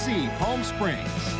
NBC Palm Springs.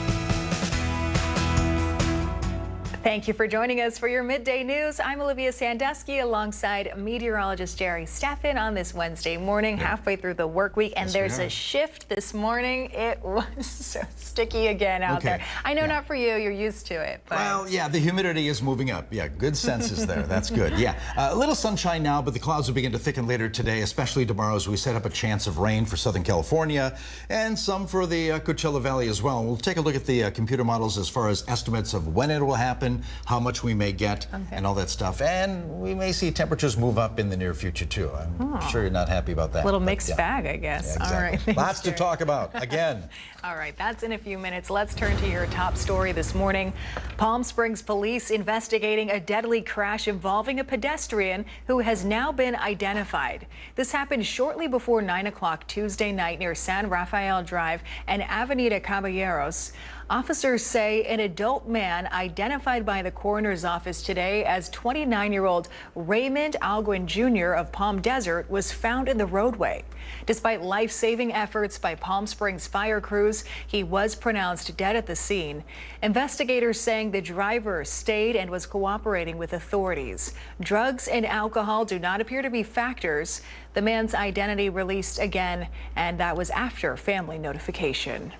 Thank you for joining us for your midday news. I'm Olivia Sandusky alongside meteorologist Jerry Steffen on this Wednesday morning, halfway through the work week. And there's a shift this morning. It was so sticky again out there. I know not for you, you're used to it. But... Well, yeah, the humidity is moving up. Yeah, good senses there. That's good. Yeah, a little sunshine now, but the clouds will begin to thicken later today, especially tomorrow as we set up a chance of rain for Southern California and some for the Coachella Valley as well. We'll take a look at the computer models as far as estimates of when it will happen, how much we may get, and all that stuff. And we may see temperatures move up in the near future, too. I'm sure you're not happy about that. A little mixed bag, I guess. Yeah, exactly. All right. Lots to talk about, again. All right, that's in a few minutes. Let's turn to your top story this morning. Palm Springs police investigating a deadly crash involving a pedestrian who has now been identified. This happened shortly before 9 o'clock Tuesday night near San Rafael Drive and Avenida Caballeros. Officers say an adult man identified by the coroner's office today as 29-year-old Raymond Alguin Jr. of Palm Desert was found in the roadway. Despite life-saving efforts by Palm Springs fire crews, he was pronounced dead at the scene. Investigators saying the driver stayed and was cooperating with authorities. Drugs and alcohol do not appear to be factors. The man's identity released again, and that was after family notification.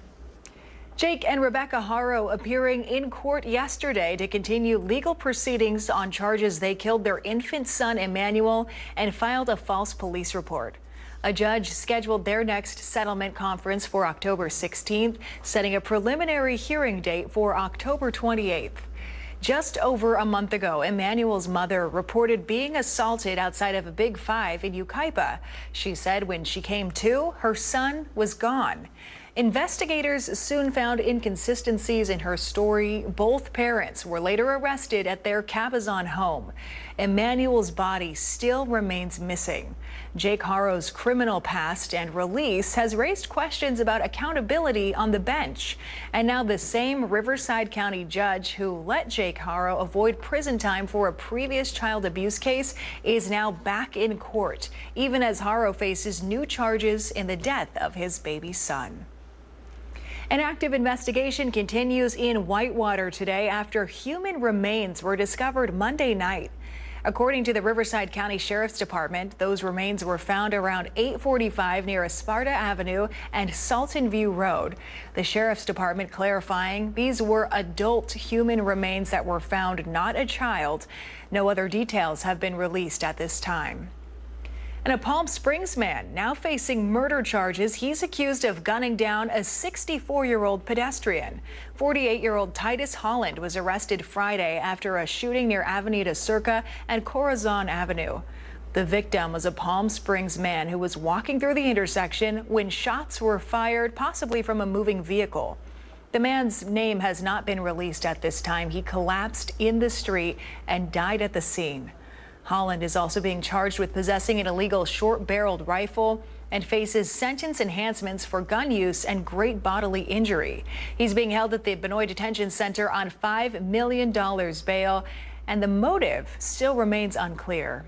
Jake and Rebecca Haro appearing in court yesterday to continue legal proceedings on charges they killed their infant son Emmanuel and filed a false police report. A judge scheduled their next settlement conference for October 16th, setting a preliminary hearing date for October 28th. Just over a month ago, Emmanuel's mother reported being assaulted outside of a Big Five in Yucaipa. She said when she came to, her son was gone. Investigators soon found inconsistencies in her story. Both parents were later arrested at their Cabazon home. Emmanuel's body still remains missing. Jake Haro's criminal past and release has raised questions about accountability on the bench. And now the same Riverside County judge who let Jake Haro avoid prison time for a previous child abuse case is now back in court, even as Haro faces new charges in the death of his baby son. An active investigation continues in Whitewater today after human remains were discovered Monday night. According to the Riverside County Sheriff's Department, those remains were found around 8:45 near Esparta Avenue and Salton View Road. The Sheriff's Department clarifying these were adult human remains that were found, not a child. No other details have been released at this time. And a Palm Springs man now facing murder charges. He's accused of gunning down a 64-year-old pedestrian. 48-year-old Titus Holland was arrested Friday after a shooting near Avenida Circa and Corazon Avenue. The victim was a Palm Springs man who was walking through the intersection when shots were fired, possibly from a moving vehicle. The man's name has not been released at this time. He collapsed in the street and died at the scene. Holland is also being charged with possessing an illegal short-barreled rifle and faces sentence enhancements for gun use and great bodily injury. He's being held at the Benoit Detention Center on $5 million bail, and the motive still remains unclear.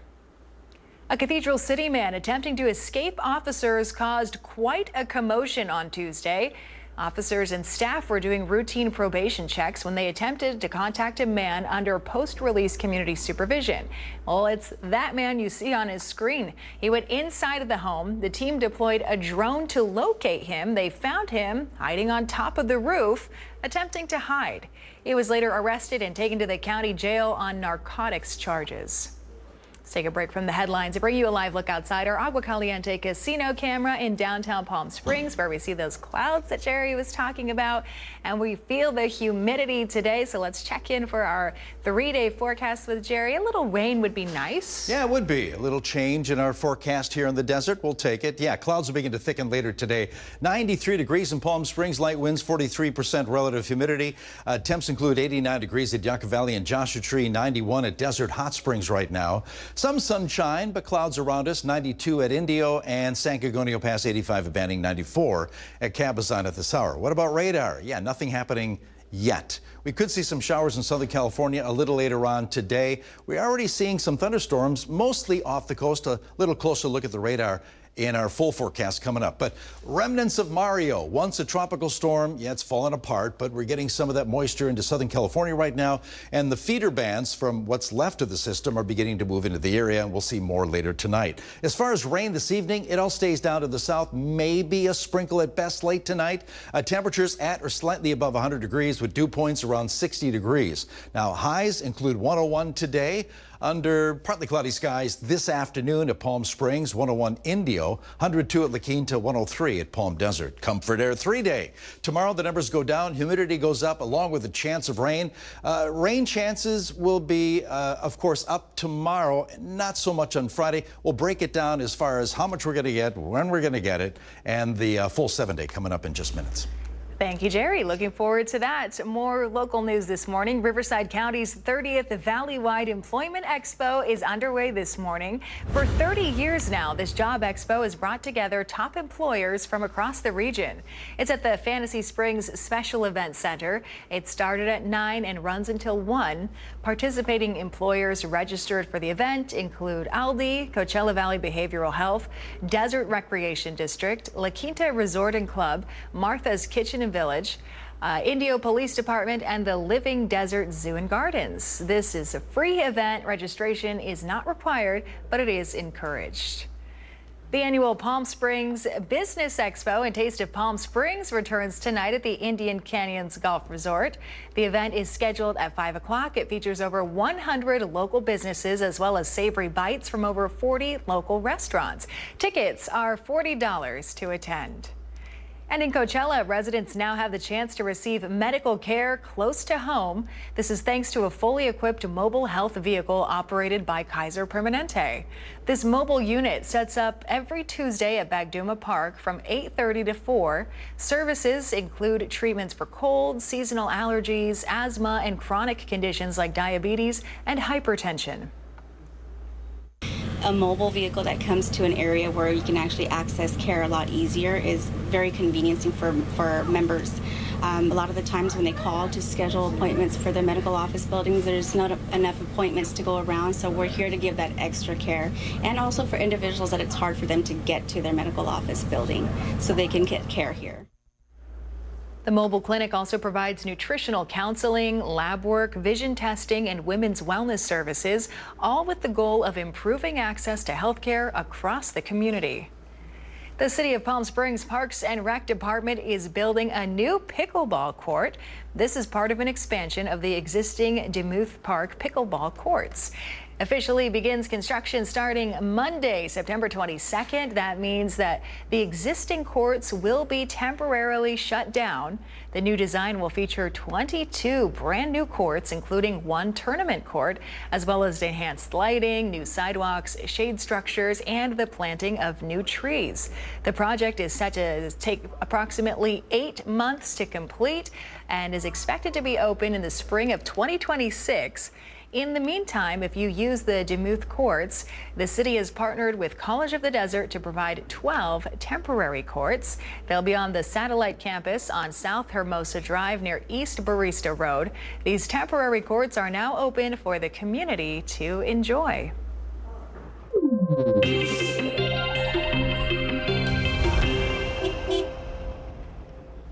A Cathedral City man attempting to escape officers caused quite a commotion on Tuesday. Officers and staff were doing routine probation checks when they attempted to contact a man under post-release community supervision. Well, it's that man you see on his screen. He went inside of the home. The team deployed a drone to locate him. They found him hiding on top of the roof, attempting to hide. He was later arrested and taken to the county jail on narcotics charges. Let's take a break from the headlines to bring you a live look outside our Agua Caliente casino camera in downtown Palm Springs, where we see those clouds that Jerry was talking about, and we feel the humidity today. So let's check in for our 3-day forecast with Jerry. A little rain would be nice. Yeah, it would be. A little change in our forecast here in the desert. We'll take it. Yeah, clouds will begin to thicken later today. 93 degrees in Palm Springs, light winds, 43% relative humidity. Temps include 89 degrees at Yucca Valley and Joshua Tree, 91 at Desert Hot Springs right now. Some sunshine, but clouds around us. 92 at Indio and San Gorgonio Pass, 85 at Banning, 94 at Cabazon at this hour. What about radar? Yeah, nothing happening yet. We could see some showers in Southern California a little later on today. We're already seeing some thunderstorms, mostly off the coast. A little closer look at the radar in our full forecast coming up. But remnants of Mario, once a tropical storm, yeah, it's fallen apart, but we're getting some of that moisture into Southern California right now. And the feeder bands from what's left of the system are beginning to move into the area, and we'll see more later tonight. As far as rain this evening, it all stays down to the south, maybe a sprinkle at best late tonight. Temperatures at or slightly above 100 degrees with dew points around 60 degrees. Now, highs include 101 today. Under partly cloudy skies this afternoon at Palm Springs, 101 Indio, 102 at La Quinta, 103 at Palm Desert. Comfort Air 3-day. Tomorrow the numbers go down, humidity goes up along with the chance of rain. Rain chances will be, of course, up tomorrow, not so much on Friday. We'll break it down as far as how much we're going to get, when we're going to get it, and the full 7-day coming up in just minutes. Thank you, Jerry. Looking forward to that. More local news this morning. Riverside County's 30th Valley-wide Employment Expo is underway this morning. For 30 years now, this job expo has brought together top employers from across the region. It's at the Fantasy Springs Special Event Center. It started at 9 and runs until 1. Participating employers registered for the event include Aldi, Coachella Valley Behavioral Health, Desert Recreation District, La Quinta Resort and Club, Martha's Kitchen and Village, Indio Police Department, and the Living Desert Zoo and Gardens. This is a free event. Registration is not required, but it is encouraged. The annual Palm Springs Business Expo and Taste of Palm Springs returns tonight at the Indian Canyons Golf Resort. The event is scheduled at 5 o'clock. It features over 100 local businesses as well as savory bites from over 40 local restaurants. Tickets are $40 to attend. And in Coachella, residents now have the chance to receive medical care close to home. This is thanks to a fully equipped mobile health vehicle operated by Kaiser Permanente. This mobile unit sets up every Tuesday at Bagduma Park from 8:30 to 4. Services include treatments for colds, seasonal allergies, asthma, and chronic conditions like diabetes and hypertension. A mobile vehicle that comes to an area where you can actually access care a lot easier is very conveniencing for members. A lot of the times when they call to schedule appointments for their medical office buildings, there's not enough appointments to go around, so we're here to give that extra care. And also for individuals that it's hard for them to get to their medical office building, so they can get care here. The mobile clinic also provides nutritional counseling, lab work, vision testing, and women's wellness services, all with the goal of improving access to health care across the community. The City of Palm Springs Parks and Rec Department is building a new pickleball court. This is part of an expansion of the existing Demuth Park pickleball courts. Officially begins construction starting Monday, September 22nd. That means that the existing courts will be temporarily shut down. The new design will feature 22 brand new courts, including 1 tournament court, as well as enhanced lighting, new sidewalks, shade structures, and the planting of new trees. The project is set to take approximately 8 months to complete and is expected to be open in the spring of 2026. In the meantime, if you use the Demuth courts, the city has partnered with College of the Desert to provide 12 temporary courts. They'll be on the satellite campus on South Hermosa Drive near East Barista Road. These temporary courts are now open for the community to enjoy.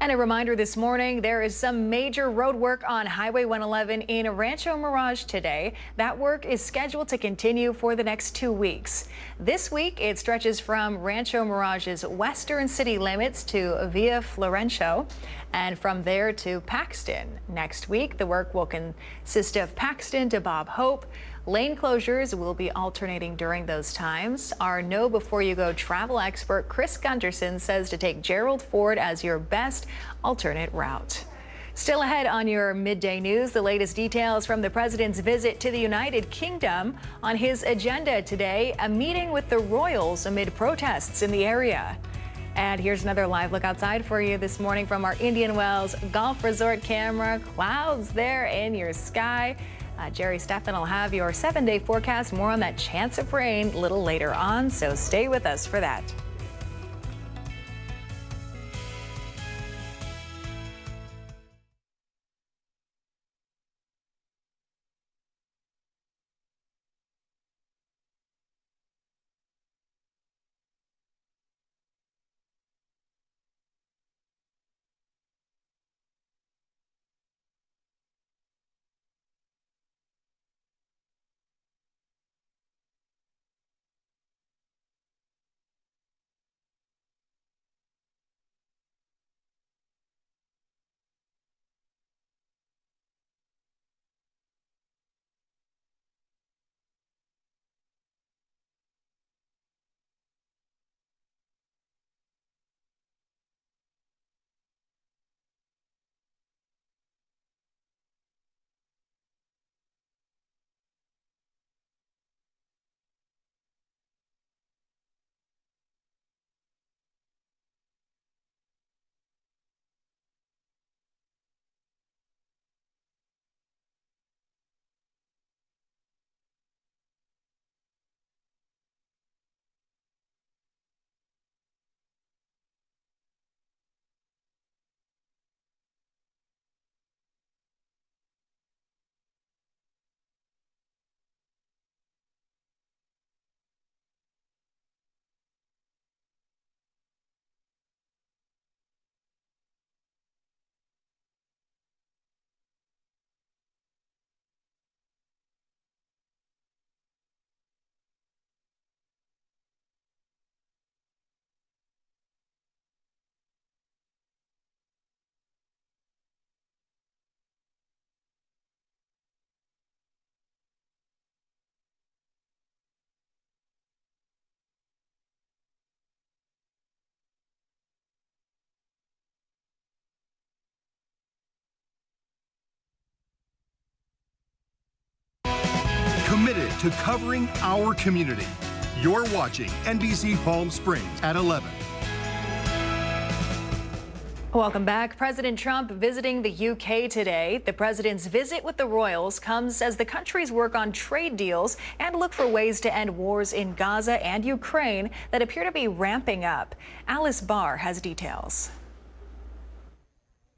And a reminder this morning, there is some major road work on Highway 111 in Rancho Mirage today. That work is scheduled to continue for the next 2 weeks. This week, it stretches from Rancho Mirage's western city limits to Via Florencio, and from there to Paxton. Next week, the work will consist of Paxton to Bob Hope. Lane closures will be alternating during those times. Our Know Before You Go travel expert Chris Gunderson says to take Gerald Ford as your best alternate route. Still ahead on your midday news, the latest details from the president's visit to the United Kingdom. On his agenda today, a meeting with the royals amid protests in the area. And here's another live look outside for you this morning from our Indian Wells Golf Resort camera. Clouds there in your sky. Jerry Steffen will have your 7-day forecast. More on that chance of rain a little later on, so stay with us for that. to covering our community. You're watching NBC Palm Springs at 11. Welcome back. President Trump visiting the UK today. The president's visit with the royals comes as the countries work on trade deals and look for ways to end wars in Gaza and Ukraine that appear to be ramping up. Alice Barr has details.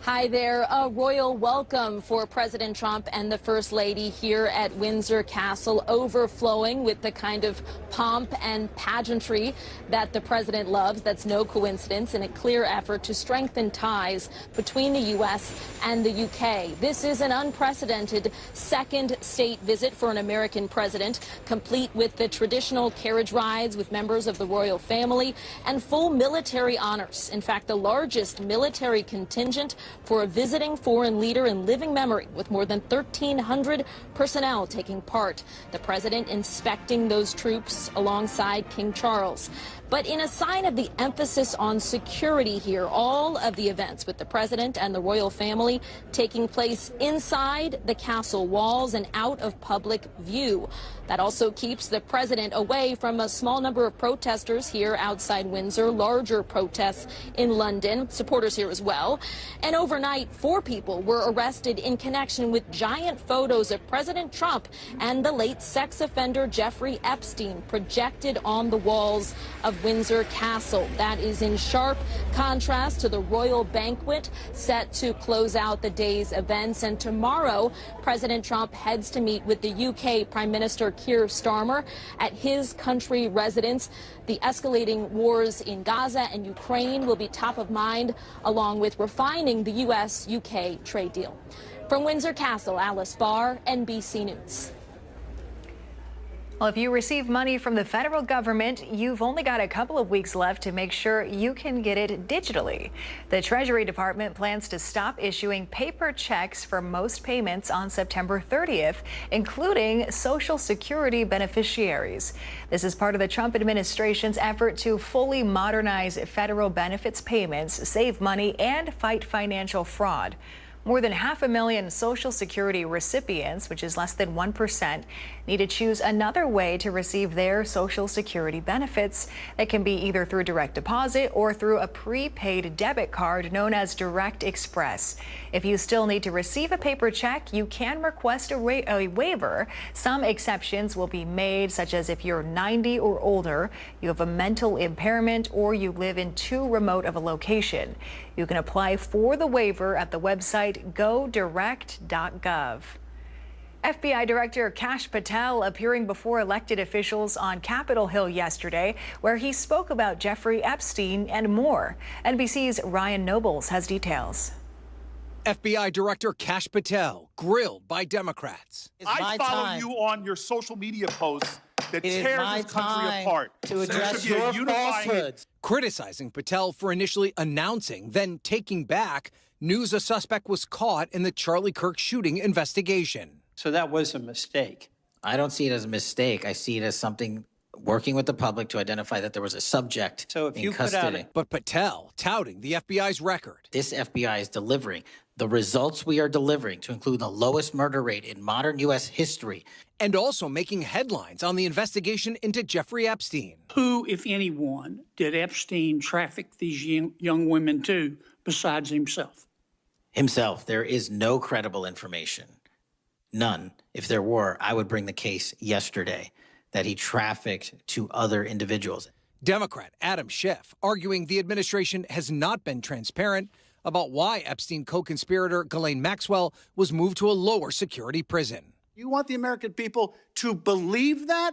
Hi there. A royal welcome for President Trump and the First Lady here at Windsor Castle, overflowing with the kind of pomp and pageantry that the president loves. That's no coincidence, in a clear effort to strengthen ties between the U.S. and the U.K. This is an unprecedented second state visit for an American president, complete with the traditional carriage rides with members of the royal family and full military honors. In fact, the largest military contingent for a visiting foreign leader in living memory, with more than 1,300 personnel taking part. The president inspecting those troops alongside King Charles. But in a sign of the emphasis on security here, all of the events with the president and the royal family taking place inside the castle walls and out of public view. That also keeps the president away from a small number of protesters here outside Windsor, larger protests in London, supporters here as well. And overnight, 4 people were arrested in connection with giant photos of President Trump and the late sex offender Jeffrey Epstein projected on the walls of Windsor Castle. That is in sharp contrast to the royal banquet set to close out the day's events. And tomorrow, President Trump heads to meet with the UK Prime Minister Keir Starmer at his country residence. The escalating wars in Gaza and Ukraine will be top of mind, along with refining the U.S.-UK trade deal. From Windsor Castle, Alice Barr, NBC News. Well, if you receive money from the federal government, you've only got a couple of weeks left to make sure you can get it digitally. The Treasury Department plans to stop issuing paper checks for most payments on September 30th, including Social Security beneficiaries. This is part of the Trump administration's effort to fully modernize federal benefits payments, save money, and fight financial fraud. More than 500,000 Social Security recipients, which is less than 1%, need to choose another way to receive their Social Security benefits. That can be either through direct deposit or through a prepaid debit card known as Direct Express. If you still need to receive a paper check, you can request a waiver. Some exceptions will be made, such as if you're 90 or older, you have a mental impairment, or you live in too remote of a location. You can apply for the waiver at the website godirect.gov. FBI Director Kash Patel appearing before elected officials on Capitol Hill yesterday, where he spoke about Jeffrey Epstein and more. NBC's Ryan Nobles has details. FBI Director Kash Patel grilled by Democrats. I follow you on your social media posts that tear this country apart. To address your falsehoods. Criticizing Patel for initially announcing, then taking back, news a suspect was caught in the Charlie Kirk shooting investigation. So that was a mistake. I don't see it as a mistake. I see it as something working with the public to identify that there was a subject so if in you custody. But Patel touting the FBI's record. This FBI is delivering the results we are delivering, to include the lowest murder rate in modern U.S. history. And also making headlines on the investigation into Jeffrey Epstein. Who, if anyone, did Epstein traffic these young women to besides himself? Himself. There is no credible information. None. If there were, I would bring the case yesterday that he trafficked to other individuals. Democrat Adam Schiff arguing the administration has not been transparent about why Epstein co-conspirator Ghislaine Maxwell was moved to a lower security prison. You want the American people to believe that?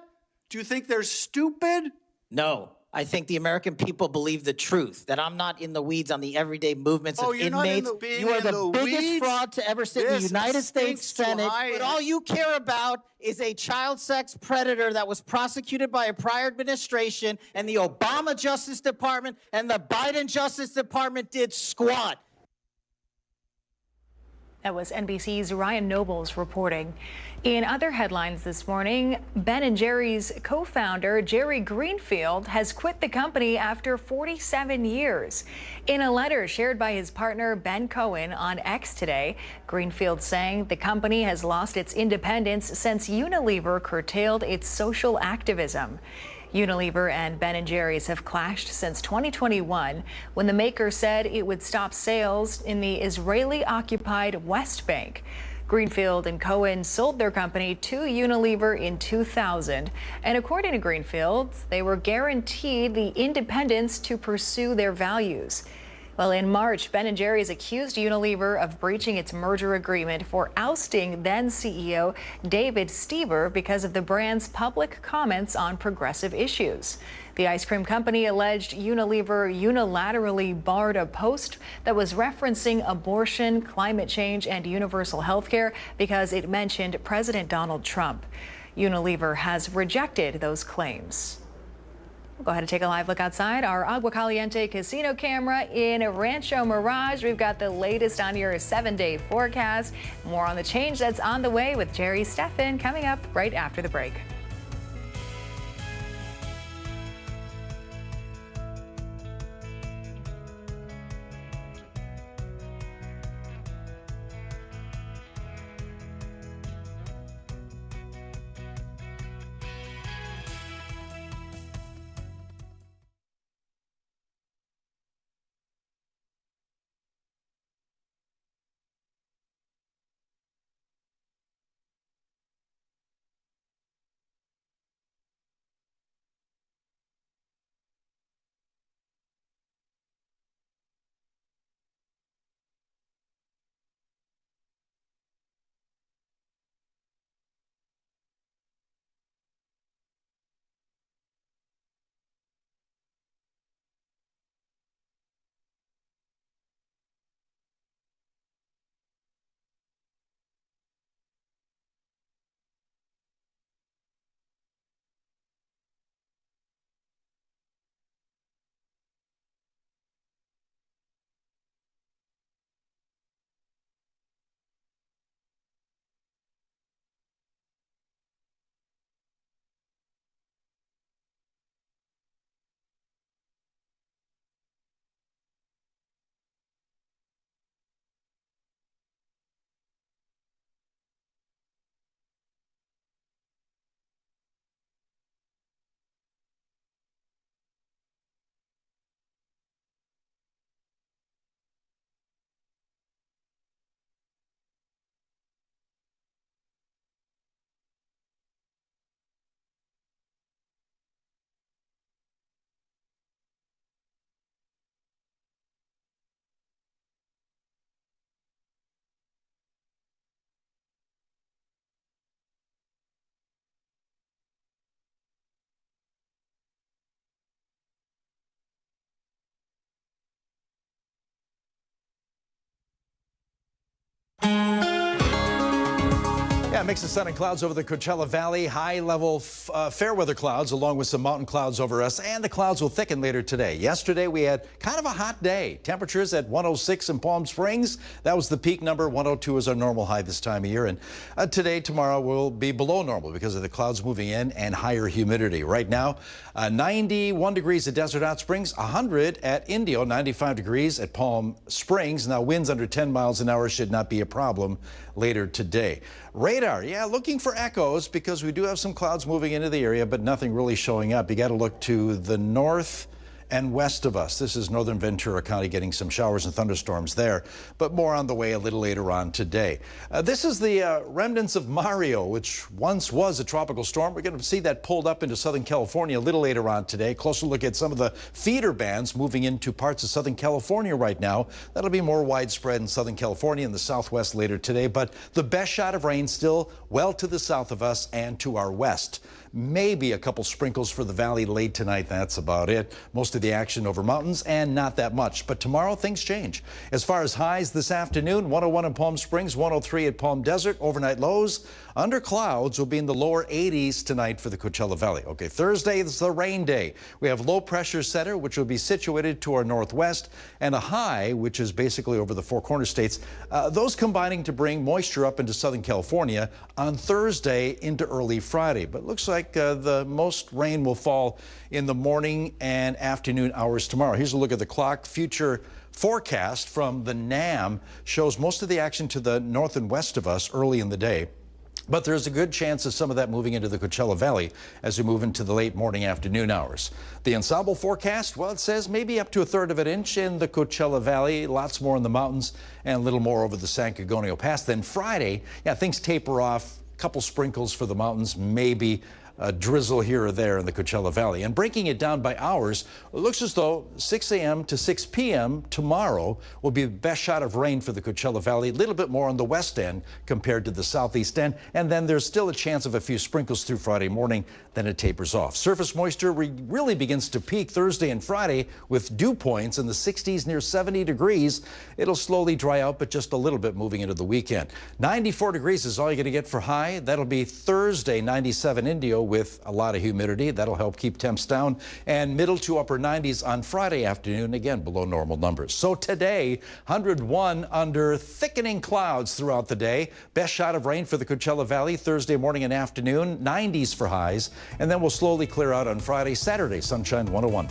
Do you think they're stupid? No. I think the American people believe the truth, that I'm not in the weeds on the everyday movements of inmates. You are the biggest fraud to ever sit in the United States Senate. But all you care about is a child sex predator that was prosecuted by a prior administration, and the Obama Justice Department and the Biden Justice Department did squat. That was NBC's Ryan Nobles reporting. In other headlines this morning, Ben & Jerry's co-founder Jerry Greenfield has quit the company after 47 years. In a letter shared by his partner Ben Cohen on X today, Greenfield saying the company has lost its independence since Unilever curtailed its social activism. Unilever and Ben & Jerry's have clashed since 2021 when the maker said it would stop sales in the Israeli-occupied West Bank. Greenfield and Cohen sold their company to Unilever in 2000, and according to Greenfield, they were guaranteed the independence to pursue their values. Well, in March, Ben & Jerry's accused Unilever of breaching its merger agreement for ousting then CEO David Stieber because of the brand's public comments on progressive issues. The ice cream company alleged Unilever unilaterally barred a post that was referencing abortion, climate change, and universal health care because it mentioned President Donald Trump. Unilever has rejected those claims. We'll go ahead and take a live look outside our Agua Caliente casino camera in Rancho Mirage. We've got the latest on your 7-day forecast. More on the change that's on the way with Jerry Steffen coming up right after the break. Yeah, mix of sun and clouds over the Coachella Valley. High-level fair weather clouds along with some mountain clouds over us, and the clouds will thicken later today. Yesterday, we had kind of a hot day. Temperatures at 106 in Palm Springs. That was the peak number. 102 is our normal high this time of year. And today, tomorrow, will be below normal because of the clouds moving in and higher humidity. Right now, 91 degrees at Desert Hot Springs, 100 at Indio, 95 degrees at Palm Springs. Now, winds under 10 miles an hour should not be a problem later today. Radar, yeah, looking for echoes because we do have some clouds moving into the area, but nothing really showing up. You got to look to the north and west of us. This is northern Ventura County getting some showers and thunderstorms there, but more on the way a little later on today. This is the remnants of Mario, which once was a tropical storm. We're going to see that pulled up into Southern California a little later on today. Closer look at some of the feeder bands moving into parts of Southern California right now. That'll be more widespread in Southern California and the Southwest later today, but the best shot of rain still well to the south of us and to our west. Maybe a couple sprinkles for the valley late tonight. That's about it. Most of the action over mountains and not that much. But tomorrow things change. As far as highs this afternoon, 101 in Palm Springs, 103 at Palm Desert. Overnight lows under clouds will be in the lower 80s tonight for the Coachella Valley. Okay, Thursday is the rain day. We have low pressure center, which will be situated to our northwest, and a high, which is basically over the Four Corners states. Those combining to bring moisture up into Southern California on Thursday into early Friday. But looks like the most rain will fall in the morning and afternoon hours tomorrow. Here's a look at the clock. Future forecast from the NAM shows most of the action to the north and west of us early in the day. But there's a good chance of some of that moving into the Coachella Valley as we move into the late morning afternoon hours. The ensemble forecast, well, it says maybe up to 1/3 of an inch in the Coachella Valley, lots more in the mountains and a little more over the San Gorgonio Pass. Then Friday, yeah, things taper off, a couple sprinkles for the mountains, maybe a drizzle here or there in the Coachella Valley. And breaking it down by hours, it looks as though 6 a.m. to 6 p.m. tomorrow will be the best shot of rain for the Coachella Valley, a little bit more on the west end compared to the southeast end. And then there's still a chance of a few sprinkles through Friday morning, then it tapers off. Surface moisture really begins to peak Thursday and Friday with dew points in the 60s near 70 degrees. It'll slowly dry out, but just a little bit moving into the weekend. 94 degrees is all you're going to get for high. That'll be Thursday, 97 Indio, with a lot of humidity. That'll help keep temps down, and middle to upper 90s on Friday afternoon, again below normal numbers. So today, 101 under thickening clouds throughout the day. Best shot of rain for the Coachella Valley Thursday morning and afternoon, 90s for highs, and then we'll slowly clear out on Friday. Saturday, sunshine 101.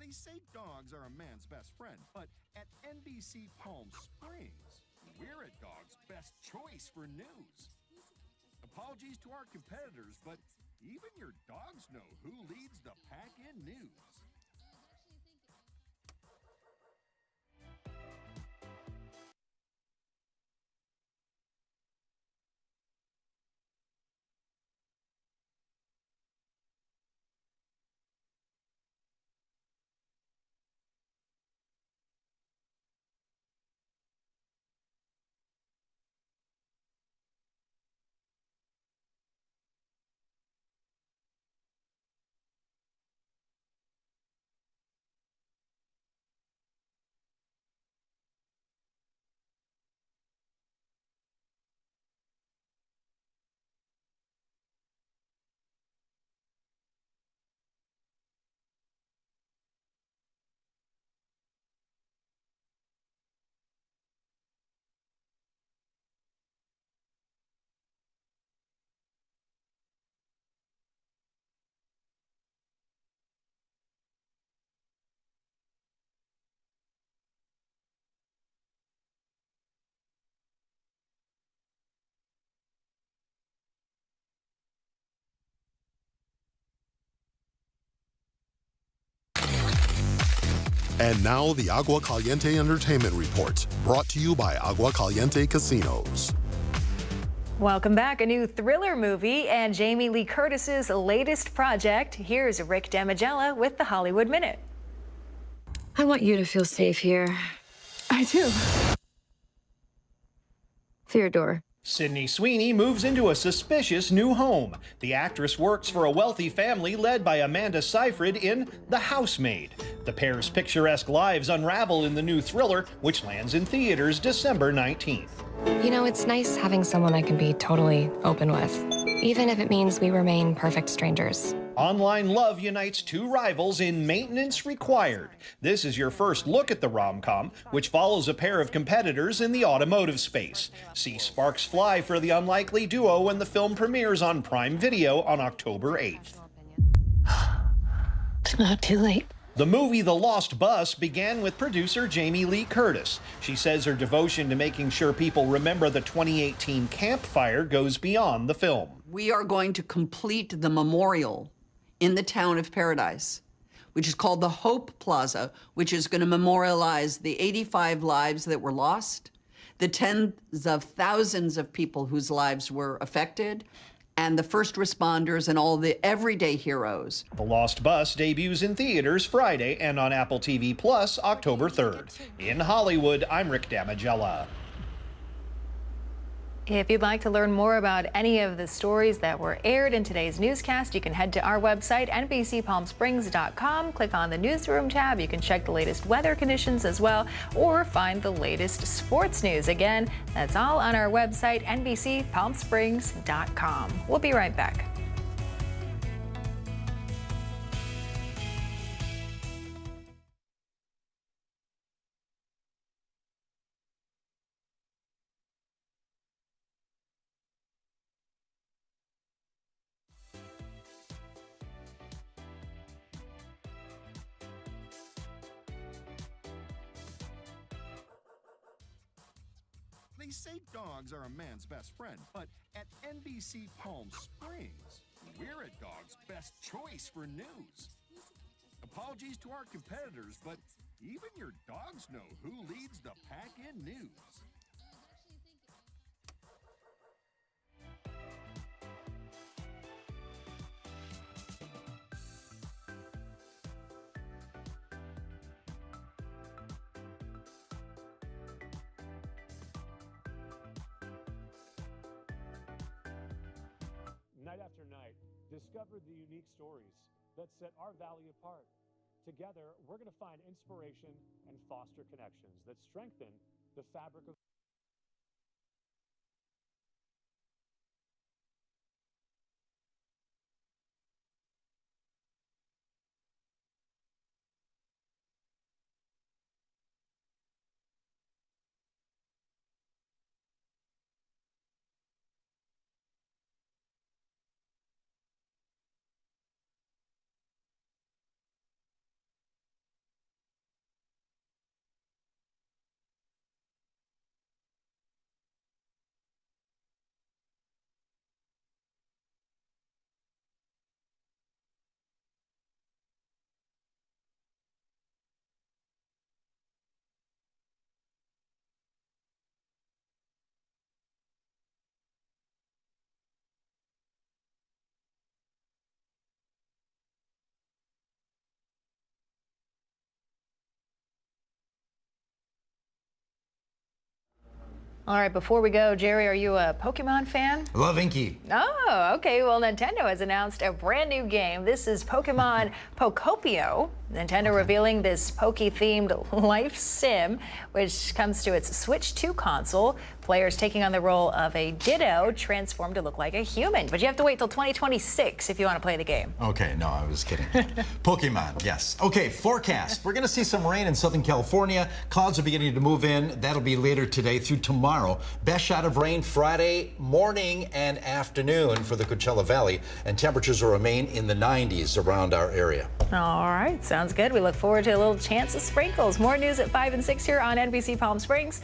They say dogs are a man's best friend, but at NBC Palm Springs, we're a dog's best choice for news. Apologies to our competitors, but even your dogs know who leads the pack in news. And now the Agua Caliente Entertainment Report, brought to you by Agua Caliente Casinos. Welcome back. A new thriller movie and Jamie Lee Curtis's latest project. Here's Rick Damigella with the Hollywood Minute. I want you to feel safe here. I do. Theodore. Sydney Sweeney moves into a suspicious new home. The actress works for a wealthy family led by Amanda Seyfried in The Housemaid. The pair's picturesque lives unravel in the new thriller, which lands in theaters December 19th. You know, it's nice having someone I can be totally open with, even if it means we remain perfect strangers. Online love unites two rivals in Maintenance Required. This is your first look at the rom-com, which follows a pair of competitors in the automotive space. See sparks fly for the unlikely duo when the film premieres on Prime Video on October 8th. It's not too late. The movie The Lost Bus began with producer Jamie Lee Curtis. She says her devotion to making sure people remember the 2018 campfire goes beyond the film. We are going to complete the memorial in the town of Paradise, which is called the Hope Plaza, which is going to memorialize the 85 lives that were lost, the tens of thousands of people whose lives were affected, and the first responders and all the everyday heroes. The Lost Bus debuts in theaters Friday and on Apple TV Plus October 3rd. In Hollywood, I'm Rick Damigella. If you'd like to learn more about any of the stories that were aired in today's newscast, you can head to our website, NBCPalmSprings.com. Click on the newsroom tab. You can check the latest weather conditions as well, or find the latest sports news. Again, that's all on our website, NBCPalmSprings.com. We'll be right back. They say dogs are a man's best friend, but at NBC Palm Springs, we're a dog's best choice for news. Apologies to our competitors, but even your dogs know who leads the pack in news. Night after night, discover the unique stories that set our valley apart. Together, we're going to find inspiration and foster connections that strengthen the fabric of All right, before we go, Jerry, are you a Pokemon fan? Love Inky. Oh, okay. Well, Nintendo has announced a brand new game. This is Pokemon Pokopio. Nintendo revealing this Poke-themed life sim, which comes to its Switch 2 console. Players taking on the role of a Ditto transformed to look like a human. But you have to wait till 2026 if you want to play the game. Okay, no, I was kidding. Pokemon, yes. Okay, forecast. We're going to see some rain in Southern California. Clouds are beginning to move in. That'll be later today through tomorrow. Best shot of rain Friday morning and afternoon for the Coachella Valley. And temperatures will remain in the 90s around our area. All right, sounds good. We look forward to a little chance of sprinkles. More news at 5 and 6 here on NBC Palm Springs.